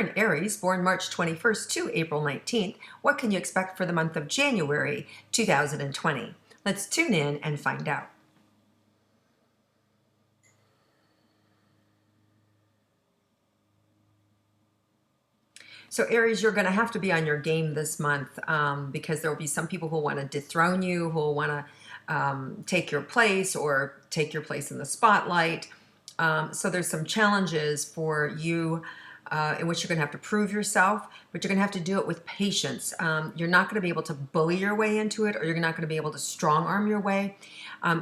an Aries, born March 21st to April 19th, what can you expect for the month of January 2020? Let's tune in and find out. So Aries, you're going to have to be on your game this month because there will be some people who want to dethrone you, who will want to take your place or take your place in the spotlight. So there's some challenges for you in which you're going to have to prove yourself, but you're going to have to do it with patience. You're not going to be able to bully your way into it, or you're not going to be able to strong arm your way.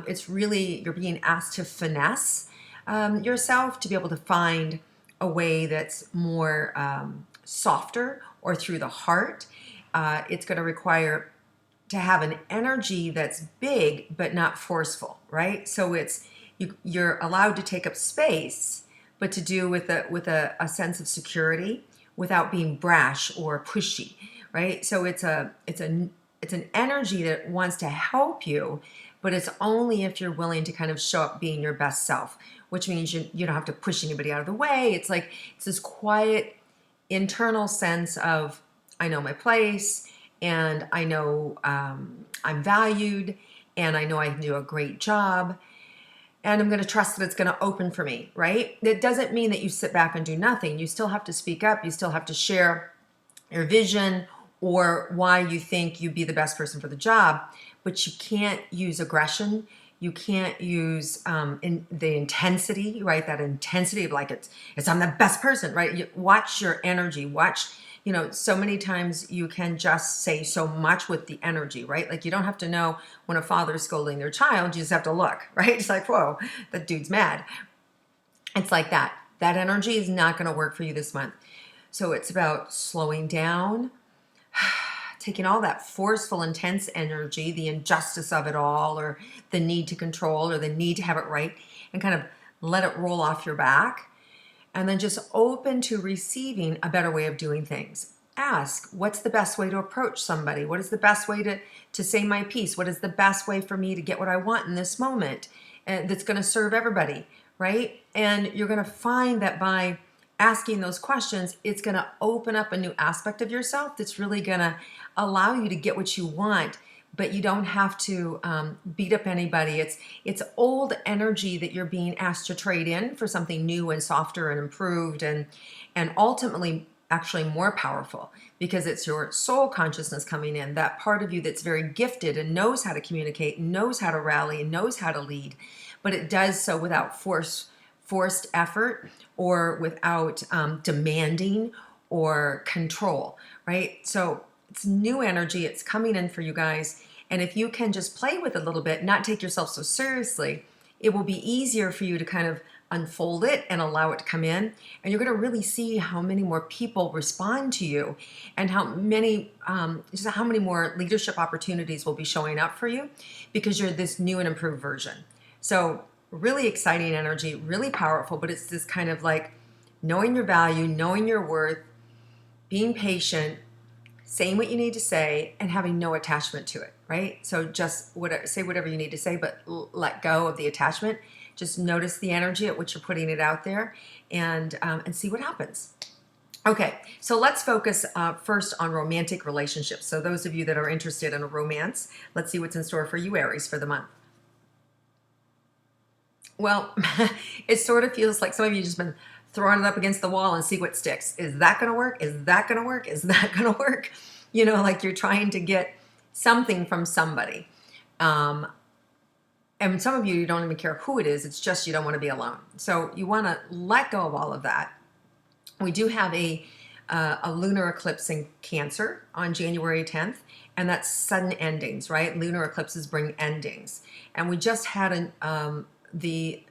It's really, you're being asked to finesse yourself to be able to find a way that's more softer or through the heart. It's going to require to have an energy that's big but not forceful, right? So you're allowed to take up space, but to do with a sense of security without being brash or pushy, right? So it's an energy that wants to help you, but it's only if you're willing to kind of show up being your best self, which means you don't have to push anybody out of the way. It's this quiet internal sense of, I know my place, and I know I'm valued, and I know I can do a great job, and I'm going to trust that it's going to open for me, right? It doesn't mean that you sit back and do nothing. You still have to speak up. You still have to share your vision or why you think you'd be the best person for the job, but you can't use aggression. You can't use the intensity, right? That intensity of like, it's I'm the best person, right? Watch your energy. Watch, so many times you can just say so much with the energy, right? Like you don't have to know when a father's scolding their child. You just have to look, right? It's like, whoa, that dude's mad. It's like that. That energy is not going to work for you this month. So it's about slowing down, taking all that forceful, intense energy, the injustice of it all, or the need to control, or the need to have it right, and kind of let it roll off your back. And then just open to receiving a better way of doing things. Ask, what's the best way to approach somebody? What is the best way to say my piece? What is the best way for me to get what I want in this moment that's going to serve everybody, right? And you're going to find that by asking those questions, it's going to open up a new aspect of yourself that's really going to allow you to get what you want, but you don't have to beat up anybody. It's old energy that you're being asked to trade in for something new and softer and improved and ultimately actually more powerful, because it's your soul consciousness coming in, that part of you that's very gifted and knows how to communicate, knows how to rally, and knows how to lead, but it does so without forced effort or without demanding or control, right? So it's new energy. It's coming in for you guys. And if you can just play with it a little bit, not take yourself so seriously, it will be easier for you to kind of unfold it and allow it to come in. And you're going to really see how many more people respond to you and how many more leadership opportunities will be showing up for you because you're this new and improved version. So really exciting energy, really powerful, but it's this kind of like knowing your value, knowing your worth, being patient, saying what you need to say, and having no attachment to it, right? So just say whatever you need to say, but let go of the attachment. Just notice the energy at which you're putting it out there and see what happens. Okay, so let's focus first on romantic relationships. So those of you that are interested in a romance, let's see what's in store for you, Aries, for the month. Well, it sort of feels like some of you just been throwing it up against the wall and see what sticks. Is that going to work? Is that going to work? Is that going to work? Like you're trying to get something from somebody. And some of you don't even care who it is. It's just you don't want to be alone. So you want to let go of all of that. We do have a lunar eclipse in Cancer on January 10th, and that's sudden endings, right? Lunar eclipses bring endings. And we just had the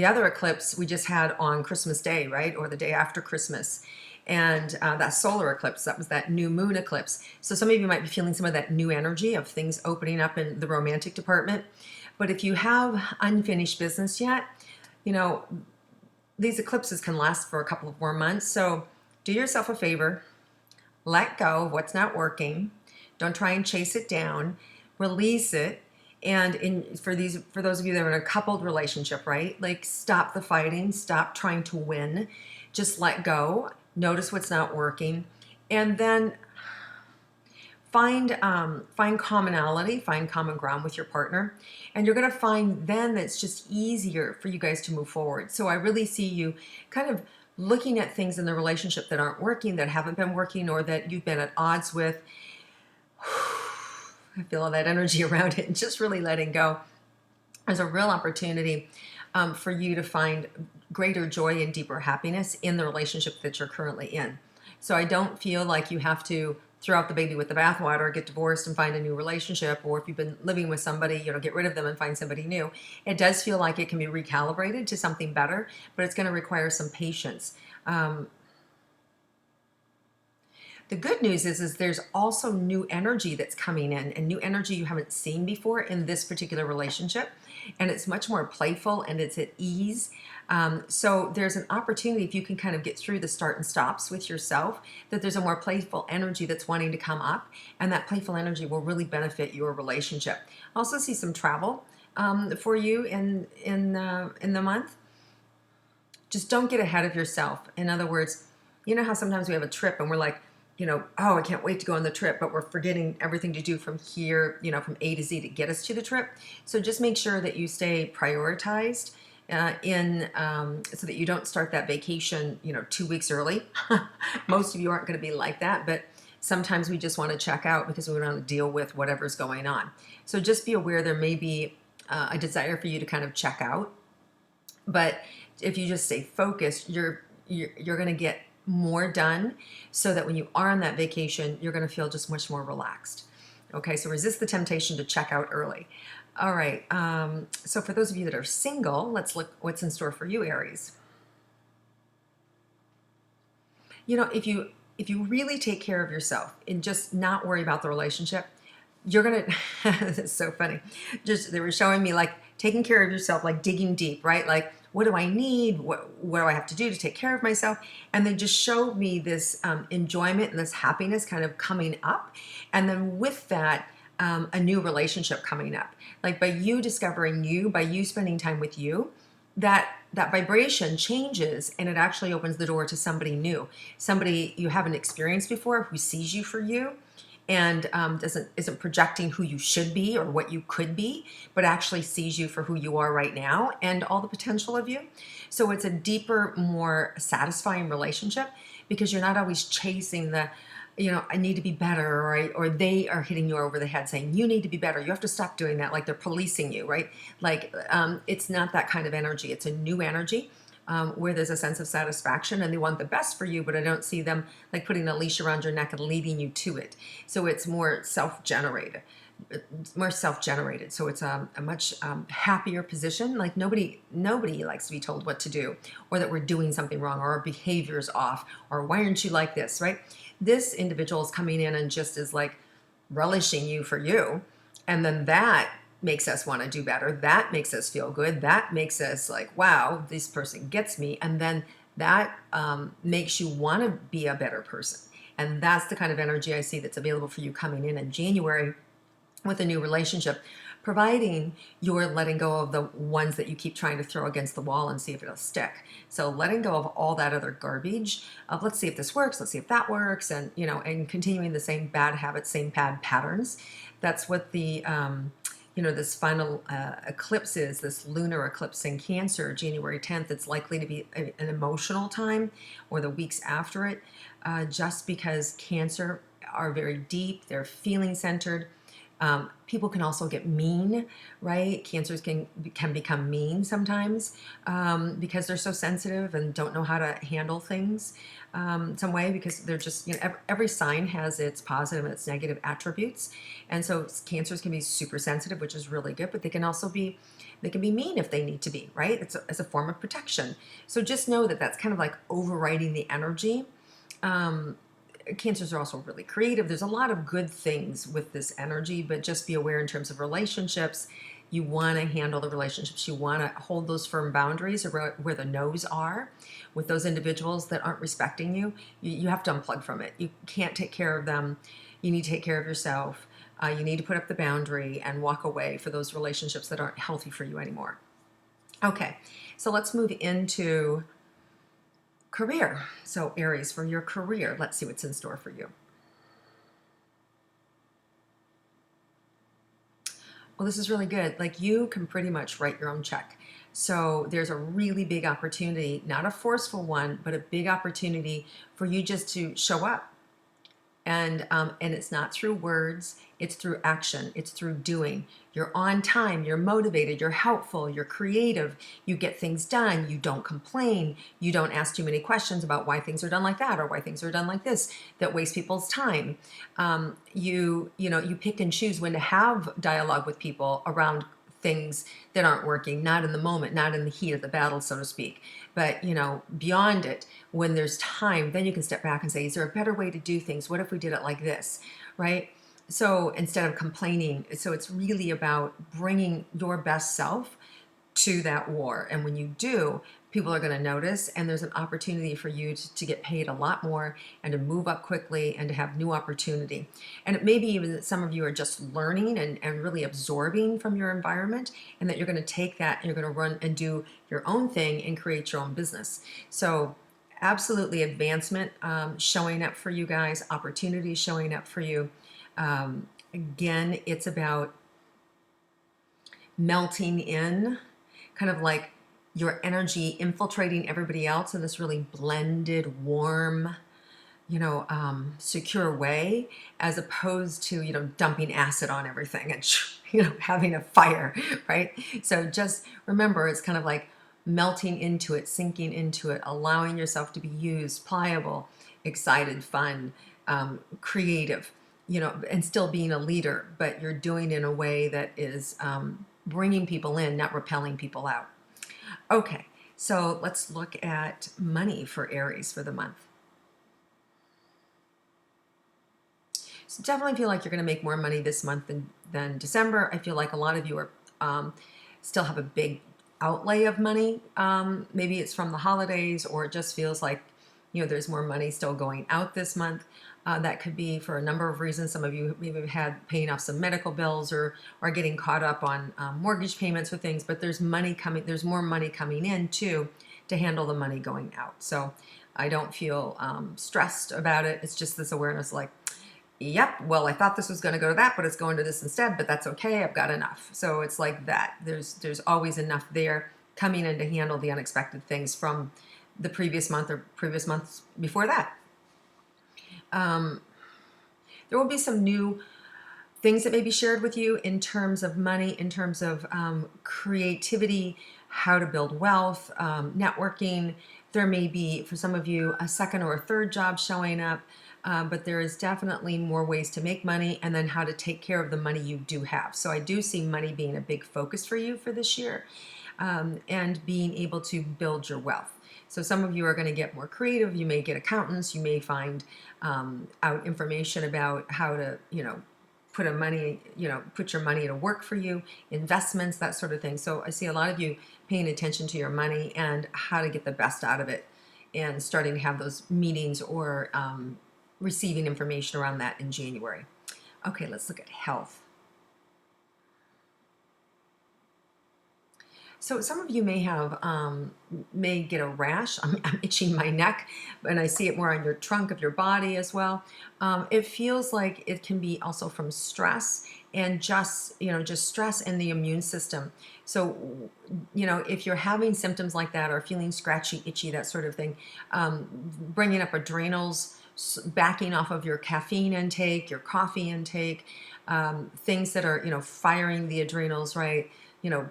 other eclipse we just had on Christmas Day, right? Or the day after Christmas. And that solar eclipse, that was that new moon eclipse. So some of you might be feeling some of that new energy of things opening up in the romantic department. But if you have unfinished business yet, these eclipses can last for a couple of more months. So do yourself a favor, let go of what's not working. Don't try and chase it down, release it. And for those of you that are in a coupled relationship, right? Like stop the fighting, stop trying to win. Just let go, notice what's not working, and then find commonality, find common ground with your partner, and you're going to find then that it's just easier for you guys to move forward. So I really see you kind of looking at things in the relationship that aren't working, that haven't been working, or that you've been at odds with. I feel all that energy around it, and just really letting go. There's a real opportunity for you to find greater joy and deeper happiness in the relationship that you're currently in. So I don't feel like you have to throw out the baby with the bathwater, get divorced and find a new relationship, or if you've been living with somebody, get rid of them and find somebody new. It does feel like it can be recalibrated to something better, but it's going to require some patience. The good news is there's also new energy that's coming in, and new energy you haven't seen before in this particular relationship. And it's much more playful and it's at ease. So there's an opportunity, if you can kind of get through the start and stops with yourself, that there's a more playful energy that's wanting to come up, and that playful energy will really benefit your relationship. I also see some travel for you in the month. Just don't get ahead of yourself. In other words, you know how sometimes we have a trip and we're like, oh, I can't wait to go on the trip, but we're forgetting everything to do from here, from A to Z to get us to the trip. So just make sure that you stay prioritized so that you don't start that vacation, 2 weeks early. Most of you aren't going to be like that, but sometimes we just want to check out because we want to deal with whatever's going on. So just be aware there may be a desire for you to kind of check out, but if you just stay focused, you're going to get more done, so that when you are on that vacation, you're going to feel just much more relaxed. Okay, so resist the temptation to check out early. All right, so for those of you that are single, let's look what's in store for you, Aries. If you really take care of yourself and just not worry about the relationship, you're gonna it's so funny. Just they were showing me like taking care of yourself, like digging deep, right? Like, what do I need? What do I have to do to take care of myself? And they just showed me this enjoyment and this happiness kind of coming up. And then with that, a new relationship coming up. Like by you discovering you, by you spending time with you, that vibration changes, and it actually opens the door to somebody new, somebody you haven't experienced before, who sees you for you, and isn't projecting who you should be or what you could be, but actually sees you for who you are right now and all the potential of you. So it's a deeper, more satisfying relationship, because you're not always chasing the, I need to be better, or they are hitting you over the head saying you need to be better. You have to stop doing that, like they're policing you, right? Like it's not that kind of energy. It's a new energy. Where there's a sense of satisfaction, and they want the best for you, but I don't see them like putting a leash around your neck and leading you to it. So it's more self-generated. So it's a much happier position. Like nobody likes to be told what to do, or that we're doing something wrong, or our behavior's off, or why aren't you like this, right? This individual is coming in and just is like relishing you for you, and then that makes us want to do better. That makes us feel good. That makes us like, wow, this person gets me. And then that makes you want to be a better person. And that's the kind of energy I see that's available for you coming in January with a new relationship, providing you're letting go of the ones that you keep trying to throw against the wall and see if it'll stick. So letting go of all that other garbage of let's see if this works, let's see if that works, and and continuing the same bad habits, same bad patterns. That's what the this final eclipse is, this lunar eclipse in Cancer, January 10th. It's likely to be an emotional time, or the weeks after it, just because Cancer are very deep, they're feeling centered. People can also get mean, right? Cancers can become mean sometimes because they're so sensitive and don't know how to handle things some way, because they're just, every sign has its positive and its negative attributes. And so cancers can be super sensitive, which is really good, but they can also be, they can be mean if they need to be, right? It's a form of protection. So just know that that's kind of like overriding the energy. Cancers are also really creative. There's a lot of good things with this energy, but just be aware in terms of relationships. You want to handle the relationships. You want to hold those firm boundaries where the no's are with those individuals that aren't respecting you. You have to unplug from it. You can't take care of them. You need to take care of yourself. You need to put up the boundary and walk away for those relationships that aren't healthy for you anymore. Okay, so let's move into career. So Aries, for your career, let's see what's in store for you. Well, this is really good. Like, you can pretty much write your own check. So there's a really big opportunity, not a forceful one, but a big opportunity for you just to show up. And it's not through words, it's through action, it's through doing. You're on time, you're motivated, you're helpful, you're creative, you get things done, you don't complain, you don't ask too many questions about why things are done like that or why things are done like this that waste people's time. You pick and choose when to have dialogue with people around things that aren't working, not in the moment, not in the heat of the battle, so to speak, but beyond it, when there's time, then you can step back and say, is there a better way to do things? What if we did it like this, right? So instead of complaining, so it's really about bringing your best self to that war. And when you do, people are going to notice, and there's an opportunity for you to get paid a lot more and to move up quickly and to have new opportunity. And it may be even that some of you are just learning and really absorbing from your environment, and that you're going to take that and you're going to run and do your own thing and create your own business. So absolutely advancement showing up for you guys, opportunities showing up for you. Again, it's about melting in, kind of like your energy infiltrating everybody else in this really blended, warm, secure way, as opposed to, dumping acid on everything and, having a fire, right? So just remember, it's kind of like melting into it, sinking into it, allowing yourself to be used, pliable, excited, fun, creative, and still being a leader, but you're doing it in a way that is bringing people in, not repelling people out. Okay, so let's look at money for Aries for the month. So definitely feel like you're going to make more money this month than December. I feel like a lot of you are still have a big outlay of money. Maybe it's from the holidays, or it just feels like there's more money still going out this month. That could be for a number of reasons. Some of you maybe have had paying off some medical bills, or are getting caught up on mortgage payments for things. But there's money coming. There's more money coming in too to handle the money going out. So I don't feel stressed about it. It's just this awareness, like, yep, well, I thought this was going to go to that, but it's going to this instead. But that's okay. I've got enough. So it's like that. There's always enough there coming in to handle the unexpected things from the previous month or previous months before that. There will be some new things that may be shared with you in terms of money, in terms of creativity, how to build wealth, networking. There may be, for some of you, a second or a third job showing up, but there is definitely more ways to make money, and then how to take care of the money you do have. So I do see money being a big focus for you for this year, and being able to build your wealth. So some of you are going to get more creative. You may get accountants. You may find out information about how to, put your money to work for you, investments, that sort of thing. So I see a lot of you paying attention to your money and how to get the best out of it, and starting to have those meetings or receiving information around that in January. Okay, let's look at health. So some of you may get a rash. I'm itching my neck, and I see it more on your trunk of your body as well. It feels like it can be also from stress, and just stress in the immune system. So, if you're having symptoms like that, or feeling scratchy, itchy, that sort of thing, bringing up adrenals, backing off of your caffeine intake, your coffee intake, things that are, firing the adrenals, right?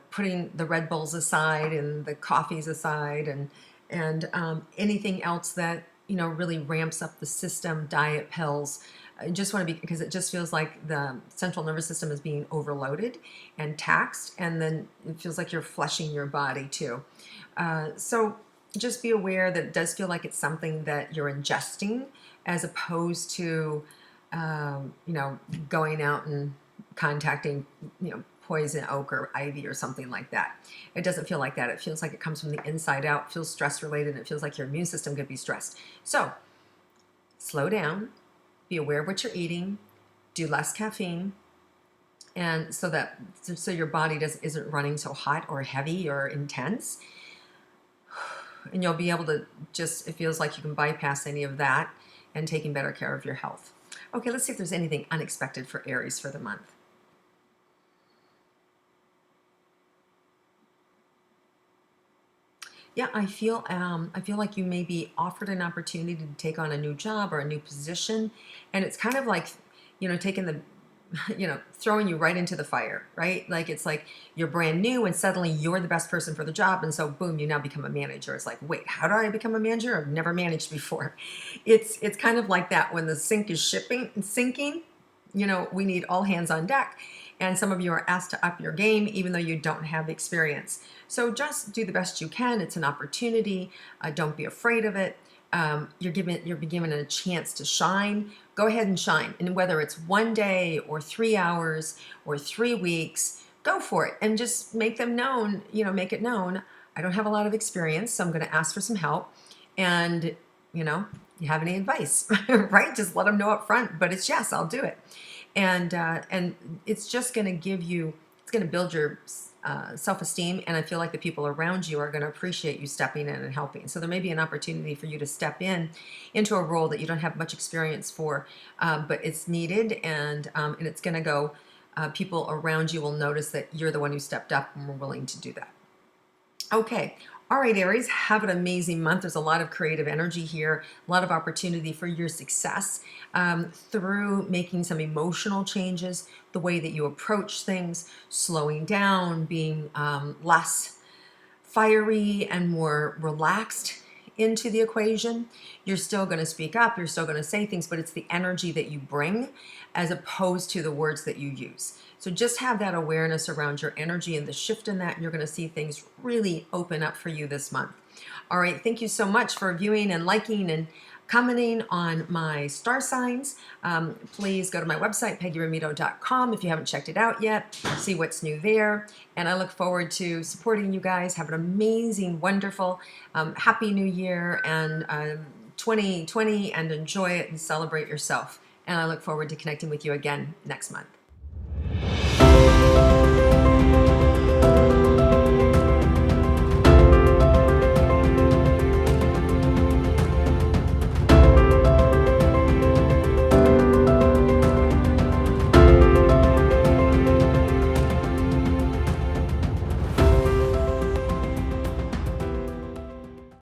Putting the Red Bulls aside and the coffees aside, and anything else that really ramps up the system, diet, pills. I just want to be, because it just feels like the central nervous system is being overloaded and taxed, and then it feels like you're flushing your body too. So just be aware that it does feel like it's something that you're ingesting, as opposed to going out and contacting poison oak or ivy or something like that. It doesn't feel like that. It feels like it comes from the inside out. It feels stress related. It feels like your immune system could be stressed. So slow down, be aware of what you're eating, do less caffeine, and so your body isn't running so hot or heavy or intense. and you'll be able to just, it feels like you can bypass any of that and taking better care of your health. Okay, let's see if there's anything unexpected for Aries for the month. Yeah, I feel like you may be offered an opportunity to take on a new job or a new position, and it's kind of like, taking the, throwing you right into the fire, right? Like it's like you're brand new and suddenly you're the best person for the job, and so boom, you now become a manager. It's like, wait, how do I become a manager? I've never managed before. It's kind of like that when the sink is shipping and sinking. We need all hands on deck. And some of you are asked to up your game even though you don't have experience. So just do the best you can. It's an opportunity. Don't be afraid of it. You're given a chance to shine. Go ahead and shine. And whether it's 1 day or 3 hours or 3 weeks, go for it and just make them known, make it known. I don't have a lot of experience, so I'm going to ask for some help. And, you have any advice, right? Just let them know up front, but it's yes, I'll do it. And it's just going to it's going to build your self-esteem, and I feel like the people around you are going to appreciate you stepping in and helping. So there may be an opportunity for you to step into a role that you don't have much experience for, but it's needed, and it's going to go. People around you will notice that you're the one who stepped up and were willing to do that. Okay. All right, Aries, have an amazing month. There's a lot of creative energy here, a lot of opportunity for your success through making some emotional changes, the way that you approach things, slowing down, being less fiery and more relaxed into the equation. You're still going to speak up, you're still going to say things, but it's the energy that you bring as opposed to the words that you use. So just have that awareness around your energy and the shift in that, and you're going to see things really open up for you this month. All right, thank you so much for viewing and liking and commenting on my star signs. Please go to my website, peggyrometo.com, if you haven't checked it out yet. See what's new there. And I look forward to supporting you guys. Have an amazing, wonderful, happy new year and 2020, and enjoy it and celebrate yourself. And I look forward to connecting with you again next month.